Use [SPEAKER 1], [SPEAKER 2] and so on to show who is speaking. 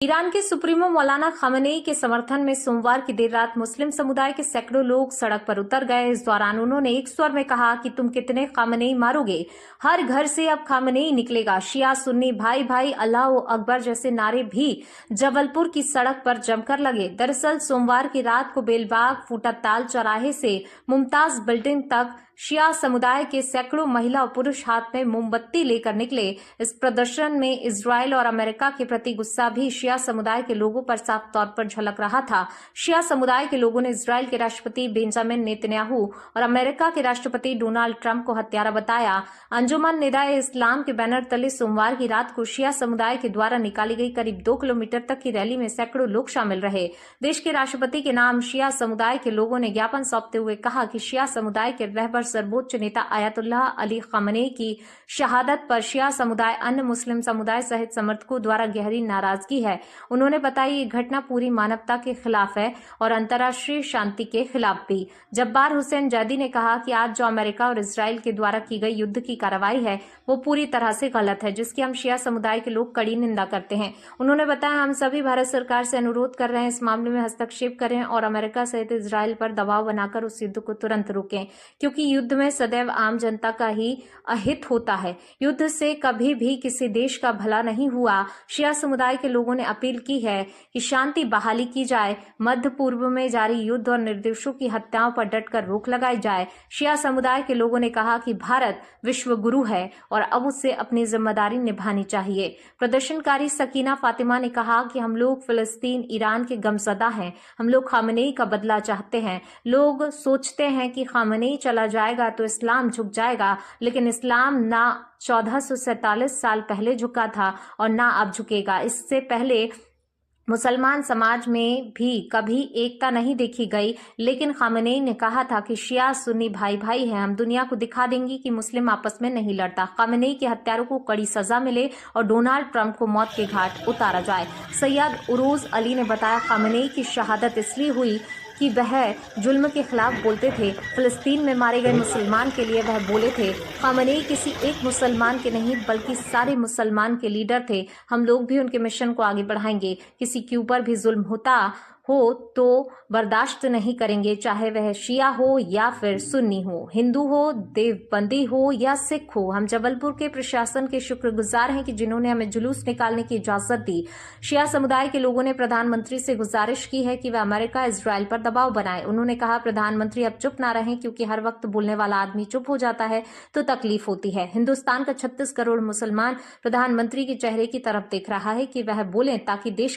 [SPEAKER 1] Iran के supremo मौलाना Khamenei के समर्थन में सोमवार की देर रात मुस्लिम समुदाय के सैकड़ों लोग सड़क पर उतर गए। इस दौरान उन्होंने एक स्वर में कहा कि तुम कितने खामेनेई मारोगे, हर घर से अब खामेनेई निकलेगा। शिया सुन्नी भाई भाई अल्लाह अकबर जैसे नारे भी जबलपुर की सड़क पर जमकर लगे। दरअसल सोमवार की रात को बेलबाग फूटाताल चौराहे से मुमताज बिल्डिंग तक शिया समुदाय के सैकड़ों महिला और पुरुष हाथ में मोमबत्ती लेकर निकले। इस प्रदर्शन में इजराइल और अमेरिका के प्रति गुस्सा भी शिया समुदाय के लोगों पर साफ तौर पर झलक रहा था। शिया समुदाय के लोगों ने इजराइल के राष्ट्रपति बेंजामिन नेतन्याहू और अमेरिका के राष्ट्रपति डोनाल्ड ट्रंप को हत्यारा बताया। अंजुमन निदाए इस्लाम के बैनर तले सोमवार की रात को शिया समुदाय के द्वारा निकाली गई करीब 2 किलोमीटर तक की रैली में सैकड़ों लोग शामिल रहे। देश के राष्ट्रपति के नाम शिया समुदाय के लोगों ने ज्ञापन सौंपते हुए कहा कि शिया समुदाय के रहबर सर्वोच्च नेता आयतुल्लाह अली खामेनेई की शहादत पर शिया समुदाय अन्य मुस्लिम समुदाय सहित समर्थकों द्वारा गहरी नाराजगी है। उन्होंने बताया ये घटना पूरी मानवता के खिलाफ है और अंतर्राष्ट्रीय शांति के खिलाफ भी। जब्बार हुसैन जैदी ने कहा कि आज जो अमेरिका और इजराइल के द्वारा की गई युद्ध की कार्रवाई है वो पूरी तरह से गलत है, जिसकी हम शिया समुदाय के लोग कड़ी निंदा करते हैं। उन्होंने बताया हम सभी भारत सरकार से अनुरोध कर रहे हैं इस मामले में हस्तक्षेप करें और अमेरिका सहित इजराइल पर दबाव बनाकर उस युद्ध को तुरंत रोकें, क्योंकि युद्ध में सदैव आम जनता का ही अहित होता है। युद्ध से कभी भी किसी देश का भला नहीं हुआ। शिया समुदाय के लोगों ने अपील की है कि शांति बहाली की जाए, मध्य पूर्व में जारी युद्ध और निर्दोषों की हत्याओं पर डटकर रोक लगाई जाए। शिया समुदाय के लोगों ने कहा कि भारत विश्व गुरु है और अब उससे अपनी जिम्मेदारी निभानी चाहिए। प्रदर्शनकारी सकीना फातिमा ने कहा कि हम लोग फिलिस्तीन ईरान के गमज़दा हैं, हम लोग खामेनेई का बदला चाहते हैं। लोग सोचते हैं कि खामेनेई चला जाएगा तो इस्लाम झुक जाएगा, लेकिन इस्लाम ना 1447 साल पहले झुका था और ना अब झुकेगा। इससे पहले मुसलमान समाज में भी कभी एकता नहीं देखी गई, लेकिन खामेनेई ने कहा था कि शिया सुन्नी भाई भाई हैं, हम दुनिया को दिखा देंगे कि मुस्लिम आपस में नहीं लड़ता। खामेनेई के हत्यारों को कड़ी सजा मिले और डोनाल्ड ट्रंप को मौत के घाट उतारा जाए। सैयद उरूज अली ने बताया खामेनेई की शहादत इसलिए हुई कि वह जुल्म के खिलाफ बोलते थे। फिलिस्तीन में मारे गए मुसलमान के लिए वह बोले थे। खामेनेई किसी एक मुसलमान के नहीं बल्कि सारे मुसलमान के लीडर थे। हम लोग भी उनके मिशन को आगे बढ़ाएंगे। किसी के ऊपर भी जुल्म होता हो तो बर्दाश्त नहीं करेंगे, चाहे वह शिया हो या फिर सुन्नी हो, हिंदू हो, देवबंदी हो या सिख हो। हम जबलपुर के प्रशासन के शुक्रगुजार हैं कि जिन्होंने हमें जुलूस निकालने की इजाजत दी। शिया समुदाय के लोगों ने प्रधानमंत्री से गुजारिश की है कि वह अमेरिका इजराइल पर दबाव बनाए। उन्होंने कहा प्रधानमंत्री अब चुप ना रहें, क्योंकि हर वक्त बोलने वाला आदमी चुप हो जाता है तो तकलीफ होती है। हिंदुस्तान का 36 करोड़ मुसलमान प्रधानमंत्री के चेहरे की तरफ देख रहा है कि वह बोलें ताकि देश